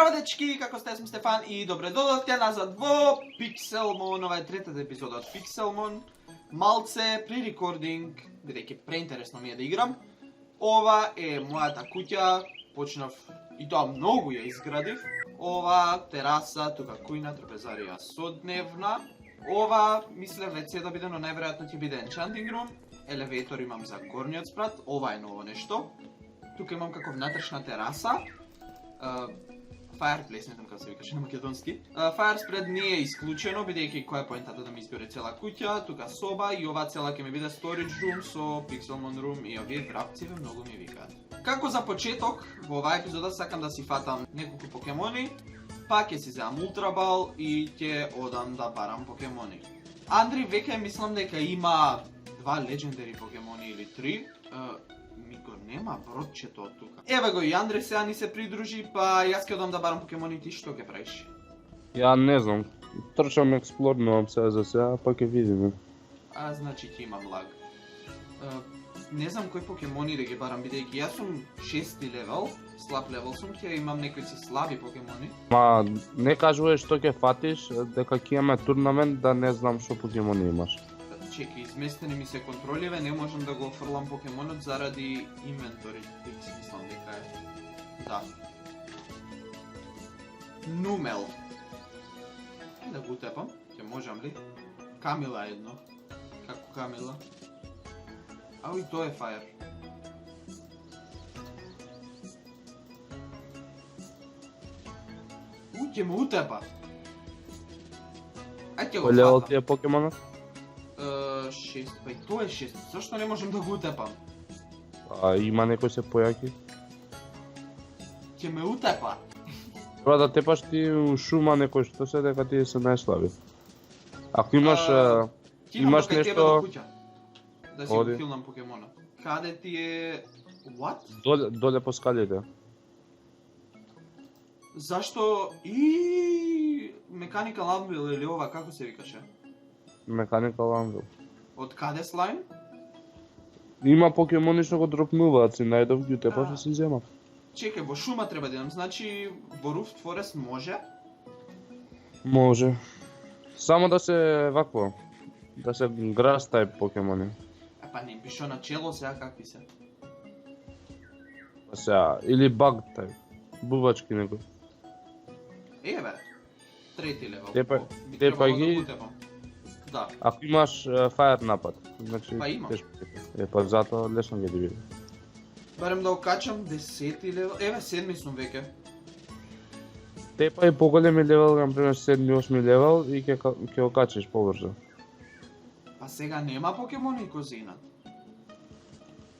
Здраво, дечки, како сте, сум Стефан и добре додовте назад во Pixelmon. Ова е третата епизода од Pixelmon. Малце при рекординг, бидејќи преинтересно ми е да играм. Ова е мојата куќа, почнав и тоа многу ја изградив. Ова тераса, тука кујна, трапезарија содневна. Ова, мислев WC да биде, но најверојатно ќе биде enchanting room. Елеватор имам за горниот спрат, ова е ново нешто. Тука имам како внатрешна тераса. Fireplace, не знам како се викаше на македонски. Firespread не е исклучено, бидејќи која е поентата да ми изгоре цела куќа, тука соба и ова цела ќе ми биде storage room со Pixelmon room и овие врапциве многу ми викаат. Како за почеток, во оваа епизода сакам да си фатам неколку покемони, па ќе си земам Ultra Ball и ќе одам да барам покемони. Андри веќе мислам дека има 2 legendary покемони или 3. Ми го нема бродчето од тука. Еве го и Андре сега ни се придружи, па јас ќе одам да барам покемони, ти што ќе правиш? Ја не знам. Трчам експлорнувам сега за сега, па ќе видиме. Значи ќе имам лаг. Не знам кои покемони да ги барам, бидејќи јас сум 6 левел, слаб левел сум, ќе имам некои си слаби покемони. Ма не кажуваш што ќе фатиш, дека ќе имаме турнамент да не знам што покемони имаш. Чеки, изместени ми се контролеве, не можам да го офрлам покемонот заради инвентори, мислам дека е. Да. Нумел. Да го утепам, ќе можам ли? Камила едно. Како Камила? Ау и тоа е Fire. Ќе ме утепа. Ајде ќе го Кој левел фатам. ти е покемонот? 6, па и тоа е 6. Зашто не можам да го утепам? А има некој се појаки? Ќе ме утепа. Треба да тепаш ти у шума некој што се дека ти се најслаби. Ако имаш имаш Кај тебе нешто до куќа. Да си Оди. го килнам покемона. Каде ти е... What? доле по скалите. Зашто и Mechanical Anvil или ова како се викаше? Mechanical Anvil. Од каде слайм? Има покемони што го дропнуваат, си најдов ги утепаш и си земат. Чекај, во шума треба да идам, значи во Roost Forest може? Може. Само да се вакво. Да се grass type покемони. Па не пишо начело сега какви се. Па сега, или bug type. Бувачки некој. Еве, трети левел. Тепа- Би тепа требало ги- да го утепам. Да. Ако имаш fire напад, значи Па имам. тешко ќе. Па затоа лесно ќе ти биде. Барем да окачам 10 левел. Еве, 7 сум веќе. Тепа и поголеми левел, например 7-8 левел и ќе окачиш побрзо. Па сега нема покемони кои се инат.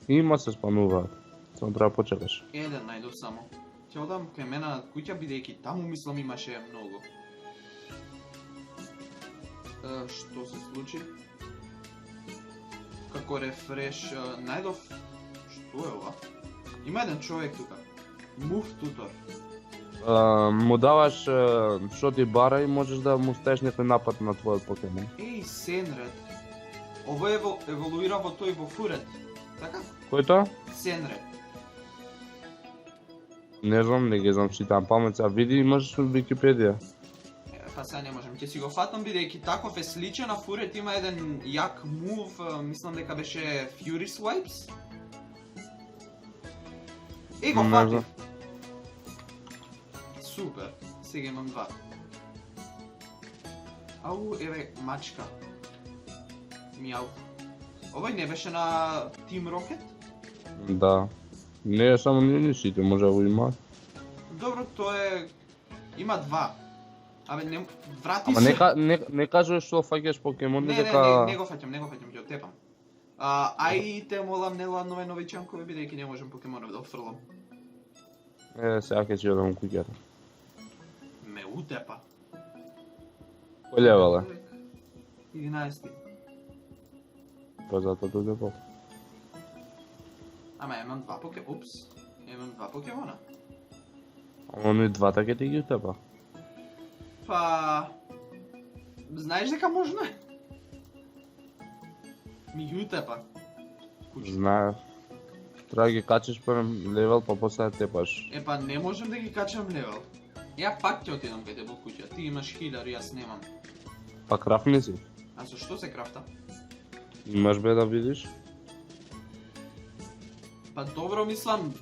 Има се спануваат. Само треба почекаш. Еден најдов само. Ќе одам кај мене на куќа, бидејќи таму мислам имаше многу. Што се случи? Како рефреш, најдов... Што е ова? Има еден човек тука. Move tutor. Му даваш што ти бара и можеш да му ставиш некој напад на твојот покемон. Еј, Сенред. Ово еволуира во тој во Фурет. Така? Кој тоа? Сенред. Не знам, не ги знам, читам памет, а види имаш во Википедија. Па сега не можам, ќе си го фатам бидејќи таков е сличен на Фурет, има еден јак мув, мислам дека беше Fury Swipes. Е, го Не фатив. знам. Супер, сега имам 2. Ау, еве, мачка. Мјау. Овој не беше на Team Rocket? Да. Не е само ние сите, може да го има. Добро, тоа е... Има 2. Абе, не... Врати Ама се. не кажуваш што фаќаш покемон, Не дека го фаќам, ќе отепам. Ај те молам не ладнове нови чанкове, бидејќи не можам покемонов да офрлам. сега ќе си одам куќата. Ме утепа. Кој левел е? 11. Па затоа дојде по. Ама имам 2 покемона. Упс. Имам 2 покемона. Ама и двата ќе ти ги утепа. Па... Знаеш дека можно е? Ми ги утепа. Знаеш. Треба да ги качиш прв левел, па после да тепаш. Па не можам да ги качам левел. Ја пак ќе отидам кај тебе куќа. Ти имаш 1000, јас немам. Па крафни си. А со што се крафта? Имаш бе да видиш. Па добро мислам,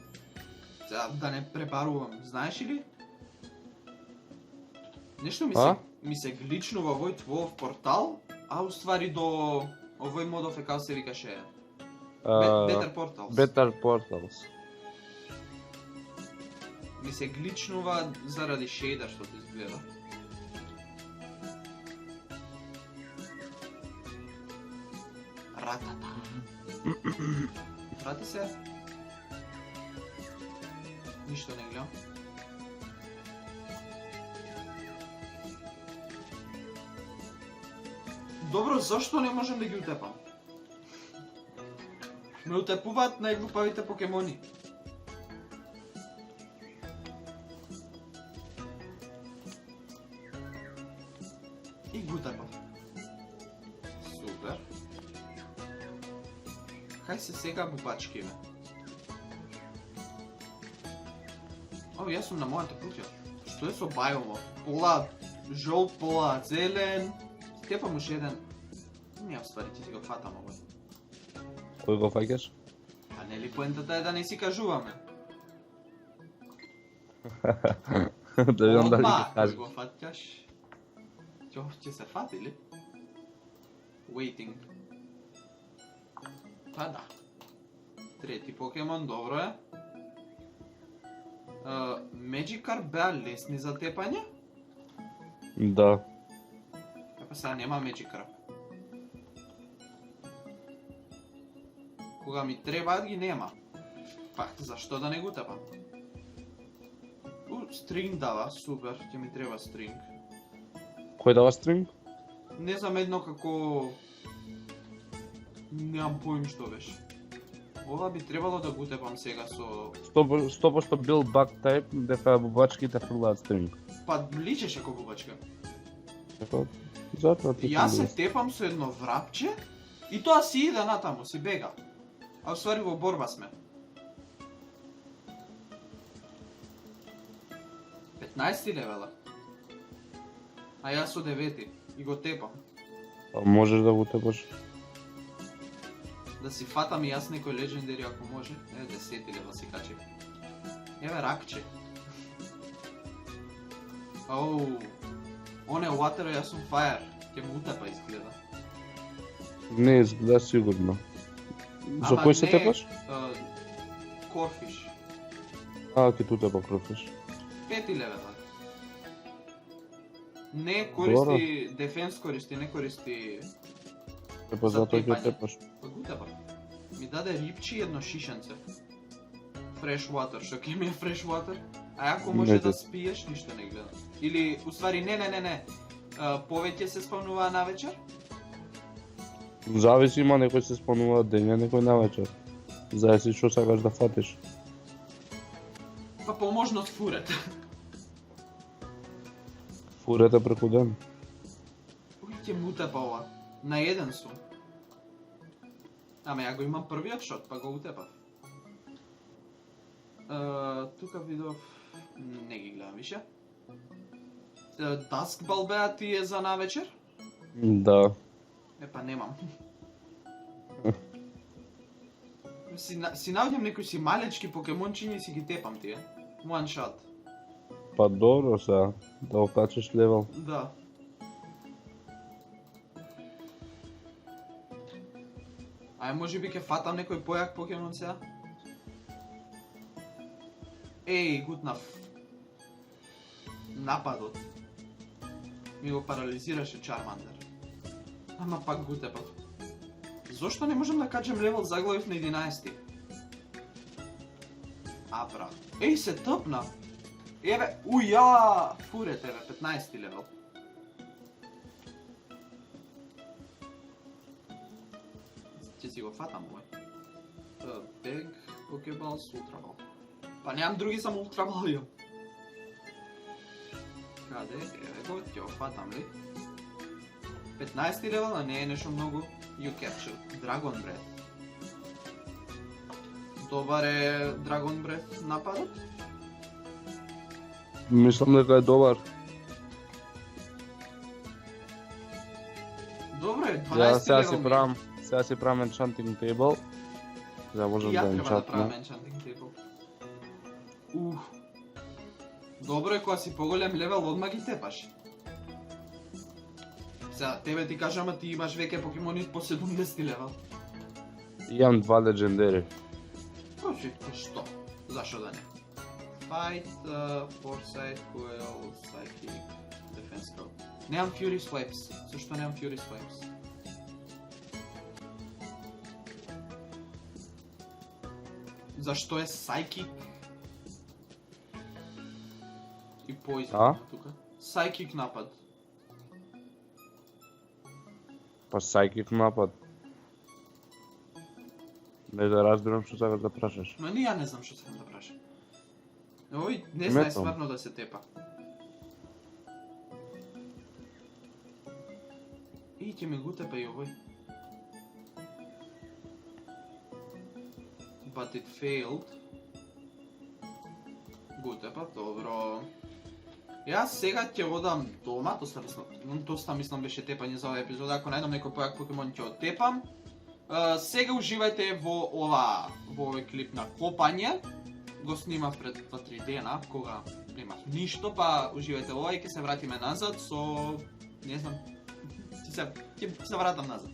да не препарувам, знаеш ли? Нешто ми се гличнува овој твојов портал, а уствари до овој модов е као се викаше Better Portals. Better Portals. Ми се гличнува заради шейдер што ти изгледа. Ратата. Прати се. Ништо не гледам. Добро, зашто не можам да ги утепам? Ме утепуваат најглупавите покемони. И го утепав. Супер. Кај се сега бубачки, бе? О, јас сум на мојата куќа. Што е со бајомо? Пола жолт, пола зелен. Степам уш еден. Не, ствари, ти го фатам овој. Кој го фаќаш? А нели поентата е да не си кажуваме? Да видам дали Одма, ќе кажеш. го фатјаш. Ќе се фати ли? Waiting. Па да. Трети покемон, добро е. Magikarp беа лесни за тепање? Да. Па сега нема Magikarp. Кога ми требаат ги нема. Пак, зашто да не го тепам? Стринг дава, супер, ќе ми треба стринг. Кој дава стринг? Не знам едно како... Немам поим што беше. Ова би требало да го тепам сега со... 100% бил баг тайп, дека бубачките фрлаат стринг. Па личеше како бубачка. Така, затоа ти Јас се тепам со едно врапче и тоа си иде натаму, си бега. А усвари во борба сме. 15 левела. А јас со 9 и го тепам. Па можеш да го тепаш. Да си фатам и јас некој легендари ако може. 10 левел си качи. Еве ракче. Оу. Он е water, јас сум fire. Ќе му утепа изгледа. Не изгледа сигурно. За кој се тепаш? Корфиш. А, ке ту тепа крофиш. 5 левела. Не користи дефенс, користи, не користи... Тепа затоа ќе тепаш. Па го тепа. Ми даде рипчи и едно шишенце. Fresh water, што ќе ми е fresh water? А ако може Не, да спиеш, ништо не гледам. Или, уствари, не. Повеќе се спавнуваа на вечер? Зависи, има некој се спанува дења, некој навечер. Зависи што сакаш да фатиш. Па поможност фурет. Фурете преку ден. Уј, ќе му утепа ова. На еден сум. Ама ја го имам првиот шот, па го утепав. Тука видов... Не ги гледам више. Duskball беа тие за навечер? Да. Епа немам. Си наоѓам некои си малечки покемончиња и си ги тепам тие. One shot. Па добро сега, да окачиш левел. Да. Ај, може би ќе фатам некој појак покемон сега? Еј, гутнав. Нападот. Ми го парализираше Charmander. Ама пак го тепав. Зошто не можам да качам левел, заглавив на 11? Абра. Еј, се тъпна. Еве, уја! Фурет, еве, 15 левел. Ќе си го фатам овој. Бег, Pokeballs, Ultra Ball. Па немам други, само Ultra Ball имам. Каде? Еве го, ќе го фатам ли? 15 левел, а не е нешто многу. You capture. Dragon Breath. Добар е Dragon Breath нападот. Мислам дека е добар. Добре, Ја 12 левел. сега си правам enchanting table. За можам Ја да треба да правам enchantна. enchanting table. Добро е кога си поголем левел, одма ги тепаш. Сега, тебе ти кажам, ама ти имаш веќе покемони по 70 левел. Имам 2 legendary. Што? Зашо да не? Fight, Foresight, Coil, Psychic, Defense Code. Немам Fury Swipes. Зашто немам Fury Swipes? Зашто е Psychic? И Poison тука. Psychic напад. Па psychic напад. Не да разбирам што сакаш да прашаш. Ма ни ја не знам што сакам да прашам. Ој, не знае Метам. стварно да се тепа. И ќе ме го тепа и овој. But it failed. Го тепа, добро. Јас сега ќе одам дома, доста мислам беше тепање за оваа епизода, ако најдам некој појак покемон ќе оттепам. Сега уживајте во овој клип на копање. Го снимав пред 2-3 дена, кога немав ништо, па уживајте ова и ќе се вратиме назад со... не знам... ќе се вратам назад.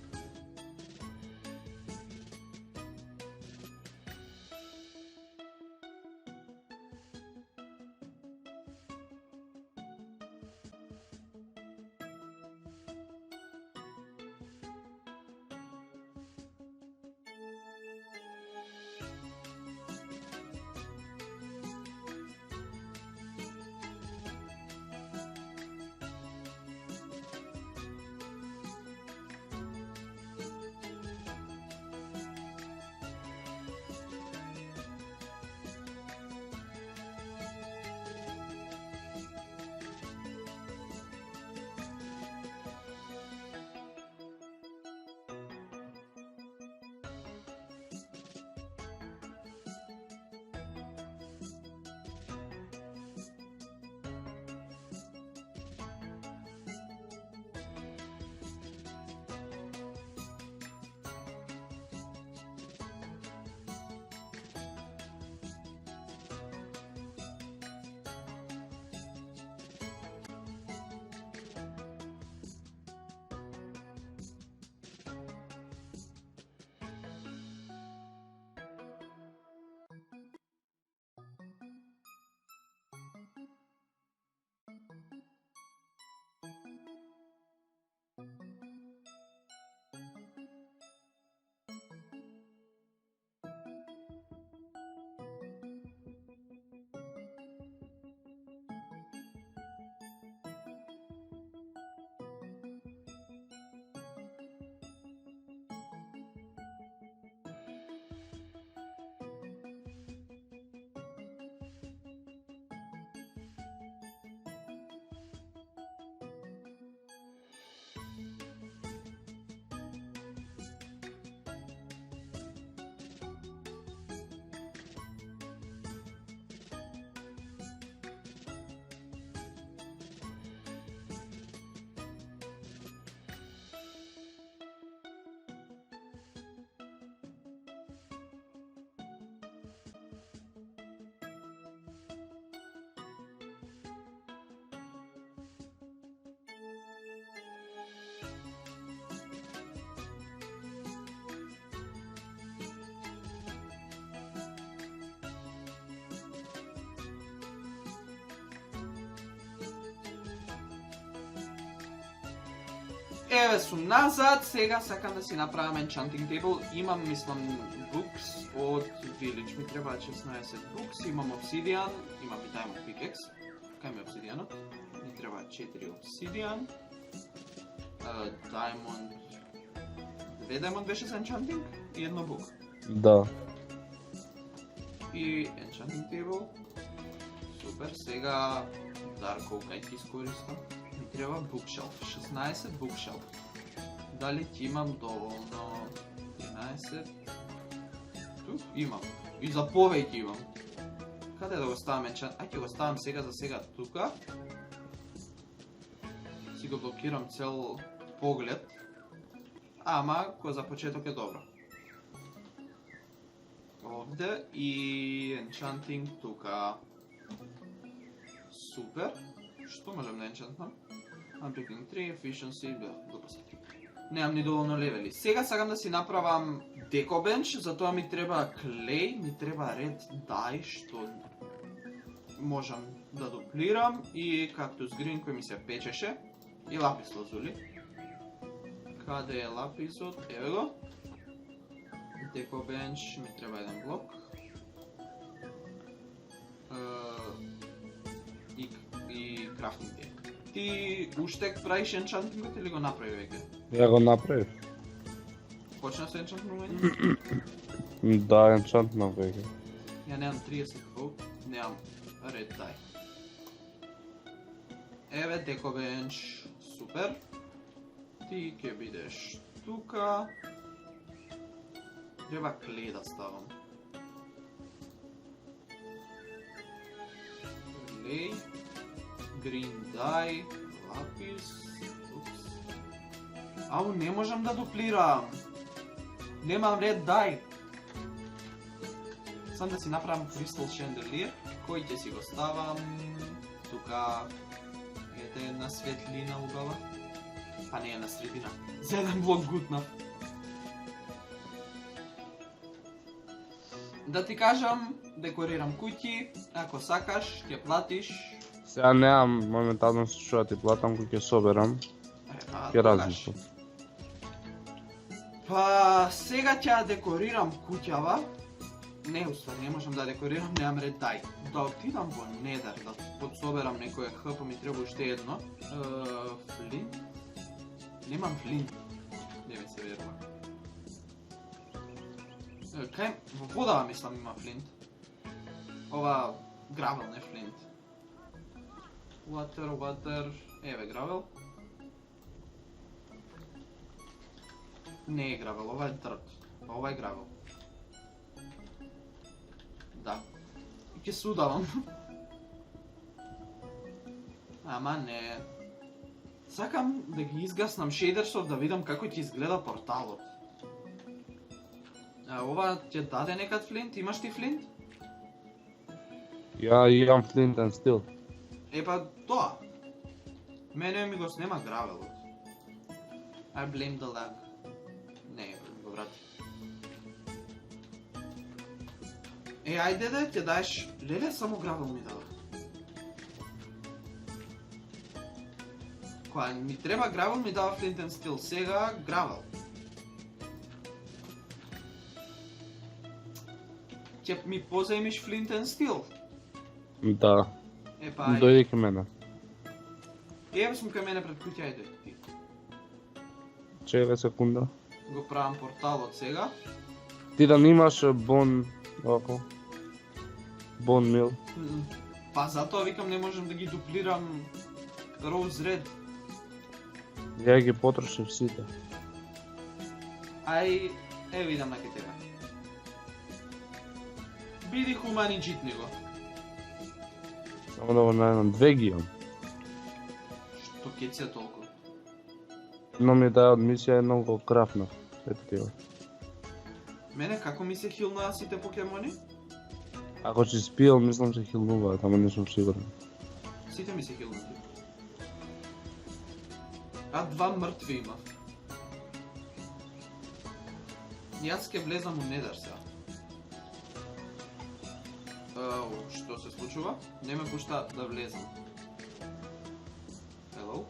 Еве сум назад, сега сакам да си направам enchanting table. Имам, мислам, books од Village. Ми треба 16 books, имам obsidian, имам и diamond pickaxe. Кај ми е obsidianот? Ми треба 4 obsidian. Diamond... 2 diamond беше за enchanting и едно book. Да. И enchanting table. Супер, сега Dark Oak кај ти искористам. Ми треба bookshelf, 16 bookshelf. Дали ти имам доволно? 11. Тук имам. И за повеќе имам. Каде да го ставам енчант? Ајде го ставам сега за сега тука. Си го блокирам цел поглед. Ама, кој за почеток е добро. Овде и енчантинг тука. Супер. Што можам да енчантнам? Unbreaking 3, Efficiency, глупост. Немам ни доволно левели. Сега сакам да си направам декобенч, затоа ми треба клей, ми треба ред дай, што можам да дуплирам и кактус грин кој ми се печеше и лапис лазули. Каде е лаписот? Еве го. Декобенч ми треба еден блок. И крафтинг тейп. Ти уште правиш енчантингот или го направи веќе? Ја го направив. Почна со енчантнување? Да, енчантнав веќе. Ја немам 30 фут, немам ред дай. Еве декобенч, супер. Ти ќе бидеш тука. Треба клей да ставам. Клей. Green dye, лапис, Ау, не можам да дуплирам. Немам ред дай. Сам да си направам Crystal Chandelier, кој ќе си го ставам тука. Ете една светлина убава. Па не е на средина. За еден блок гутнав. Да ти кажам, декорирам куќи, ако сакаш, ќе платиш. Сега немам моментално што да ти платам, кој ќе соберам. Ќе размислам. Па сега ќе ја декорирам куќава. Не, уствари, не можам да декорирам, немам ред дај. Да отидам во Недер, да подсоберам некоја хп, ми треба уште едно. Флинт? Немам флинт. Не ми се верува. Кај, во водава мислам има флинт. Ова гравел, не флинт. Water, еве гравел. Не е гравел, ова е дрт. Ова е гравел. Да. И ќе се удавам. Ама не. Сакам да ги изгаснам шейдерсов да видам како ќе изгледа порталот. Ова ќе даде некад флинт? Имаш ти флинт? Ја имам Flint and Steel. Епа тоа. Мене ми го снема гравелот. I blame the lag. Не, го врати. Ајде да ќе даеш... Леле, само гравел ми дава. Кога ми треба гравел ми дава Flint and Steel. Сега гравел. Ќе ми позаимиш Flint and Steel? Да. Епа, ајде. Дојди кај мене. Еве сум кај мене пред куќа, ајде ти. Чекај секунда. Го правам порталот сега. Ти да немаш бон... Око. Бон мил. Па затоа викам не можам да ги дуплирам Rose Red. Ја ги потрошив сите. Ај, еве идам на ке тебе. Биди хуман и джитни го. Само да го најдам. Две ги имам. Што ке се толку? Едно ми дај од мисија, едно го крафнав. Ето ти го. Мене како ми се хилнаа сите покемони? Ако си спиел, мислам се хилнуваат, ама не сум сигурен. Сите ми се хилнати. А два мртви имав. Јас ке влезам у Недер сега. Што се случува? Не ме пушта да влезам. Hello?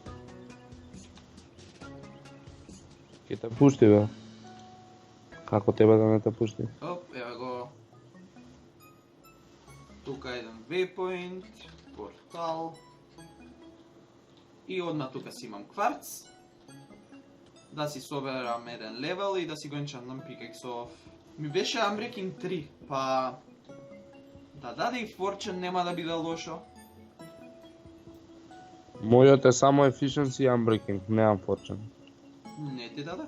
Ке те пушти, бе. Како тебе да не те пушти? Оп, еве го. Тука еден waypoint, портал. И одма тука си имам кварц. Да си соберам еден левел и да си го енчантнам пикексов. Ми беше Unbreaking 3, па... Да даде и Fortune нема да биде лошо. Мојот е само Efficiency и Unbreaking, немам Fortune. Не ти даде?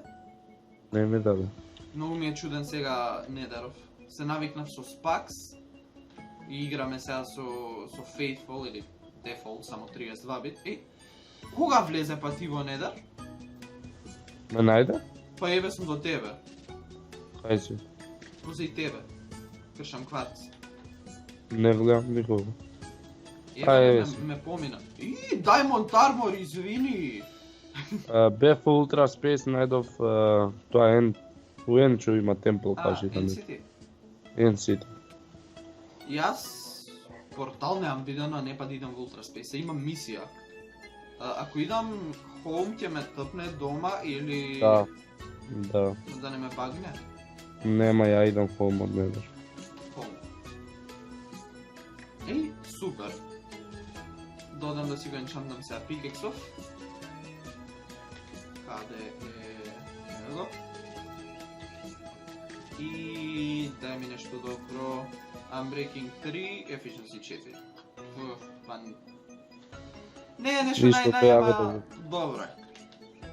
Не ми даде. Многу ми е чуден сега Недеров. Се навикнав со Spax. и играме сега со Faithful или Default, само 32 бит. Кога влезе па ти во Недar? Ме најде? Па еве сум до тебе. Кај си? Позај тебе. Кршам кварц. Не гледам никога. Еве си. ме помина. Diamond Armor, извини. Бев во Ultra Space најдов тоа Енчо има темпл кажи таму. NCT. NCT. Јас портал немам видено, не па да идам во Ultra Space, имам мисија. Ако идам home ќе ме тъпне дома или Да. да не ме багне? Нема, ја идам home од Недar. Home. Супер. Додам да си го енчантам сега пикексов. Каде е... Ево го. И дај ми нешто добро. Unbreaking 3, Efficiency 4. Не е нешто најава... Добро е.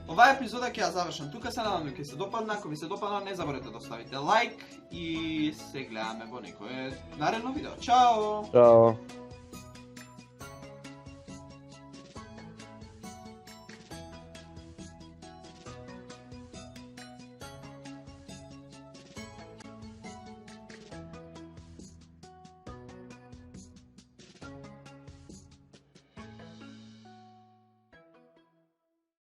Оваа епизода ќе ја завршам тука, се надам дека ќе се допадна. Ако ви се допадна, не заборавете да оставите лайк и се гледаме во некое наредно видео. Чао! Чао!